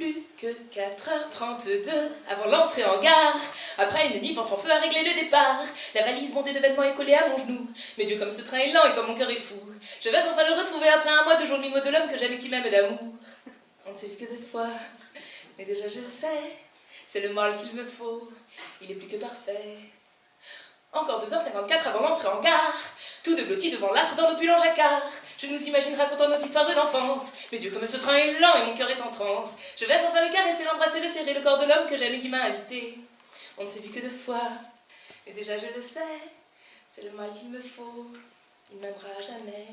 plus que 4h32 avant l'entrée en gare. Après une nuit ventre en feu à régler le départ. La valise bondée de vêtements est collée à mon genou. Mais Dieu, comme ce train est lent et comme mon cœur est fou. Je vais enfin le retrouver après un mois de jour nuit de l'homme que j'aime et qui m'aime d'amour. On ne s'est vu que 2 fois, mais déjà je le sais. C'est le mal qu'il me faut, il est plus que parfait. Encore 2h54 avant l'entrée en gare. Tout de blottis devant l'âtre dans nos pulls en jacquard. Je nous imagine racontant nos histoires d'enfance. Mais Dieu, comme ce train est lent et mon cœur est en transe. Je vais enfin le caresser, l'embrasser, le serrer, le corps de l'homme que j'aime et qui m'a invité. On ne s'est vu que 2 fois, et déjà je le sais. C'est le mal qu'il me faut, il m'aimera jamais.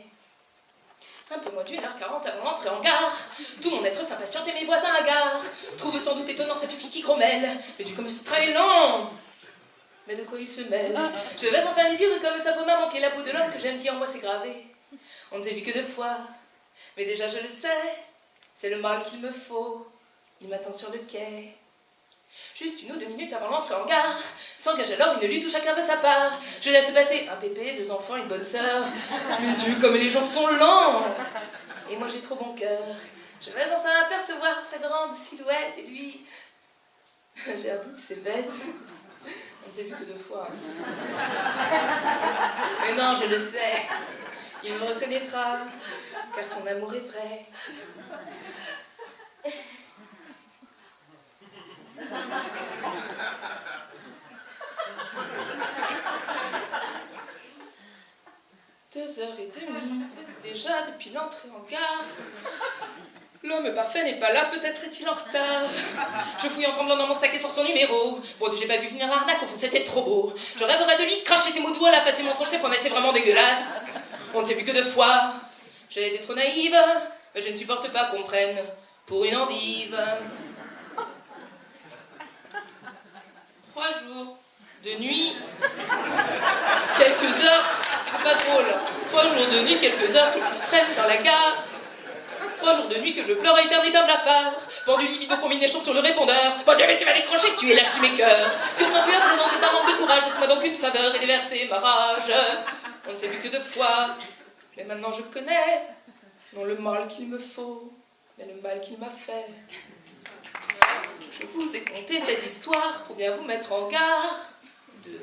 Un peu moins d'1h40 avant l'entrée en gare. Tout mon être s'impatiente et mes voisins hagards trouvent sans doute étonnant cette fille qui grommelle. Mais Dieu, comme ce train est lent. Mais de quoi il se mêle? Je vais enfin lui dire comme sa peau m'a manqué la peau de l'homme que j'aime qui en moi s'est gravé. On ne s'est vu que 2 fois, mais déjà je le sais. C'est le mal qu'il me faut, il m'attend sur le quai. Juste 1 ou 2 minutes avant l'entrée en gare, s'engage alors une lutte où chacun veut sa part. Je laisse passer un pépé, 2 enfants, une bonne sœur. Mais Dieu, comme les gens sont lents. Et moi j'ai trop bon cœur. Je vais enfin apercevoir sa grande silhouette et lui... J'ai un doute, c'est bête. On ne s'est vu que 2 fois. Mais non, je le sais. Il me reconnaîtra, car son amour est vrai. Deux 2h30, déjà depuis l'entrée en gare. L'homme parfait n'est pas là, peut-être est-il en retard. Je fouille en tremblant dans mon sac et sur son numéro. Bon, j'ai pas vu venir l'arnaque, au fond c'était trop beau. Je rêverais de lui cracher ses mots doux à la face des mensonges, ses promesses, c'est vraiment dégueulasse. On ne s'est vu que 2 fois. J'ai été trop naïve, mais je ne supporte pas qu'on me prenne pour une endive. 3 jours de nuit, quelques heures, c'est pas drôle. 3 jours de nuit, quelques heures que je traîne dans la gare. 3 jours de nuit que je pleure à éterniser un blafard. Pendu libido combinaison sur le répondeur. Bon Dieu, mais tu vas décrocher, tu es lâche, tu m'écœures. Que crains-tu à présent, c'est un manque de courage. Laisse-moi donc une faveur et déverser ma rage. On ne s'est vu que 2 fois, mais maintenant je connais. Non le mal qu'il me faut, mais le mal qu'il m'a fait. Je vous ai conté cette histoire pour bien vous mettre en garde. De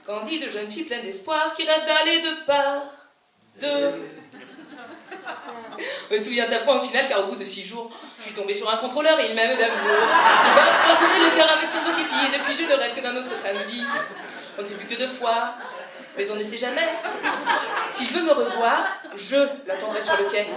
candide jeune fille pleine d'espoir qui rêve d'aller de part. Tout vient à point au final car au bout de 6 jours, je suis tombée sur un contrôleur et il m'aime d'amour. Il m'a poinçonné le cœur avec son beau képi et depuis je ne rêve que d'un autre train de vie. On ne s'est vu que 2 fois, mais on ne sait jamais. S'il veut me revoir, je l'attendrai sur le quai.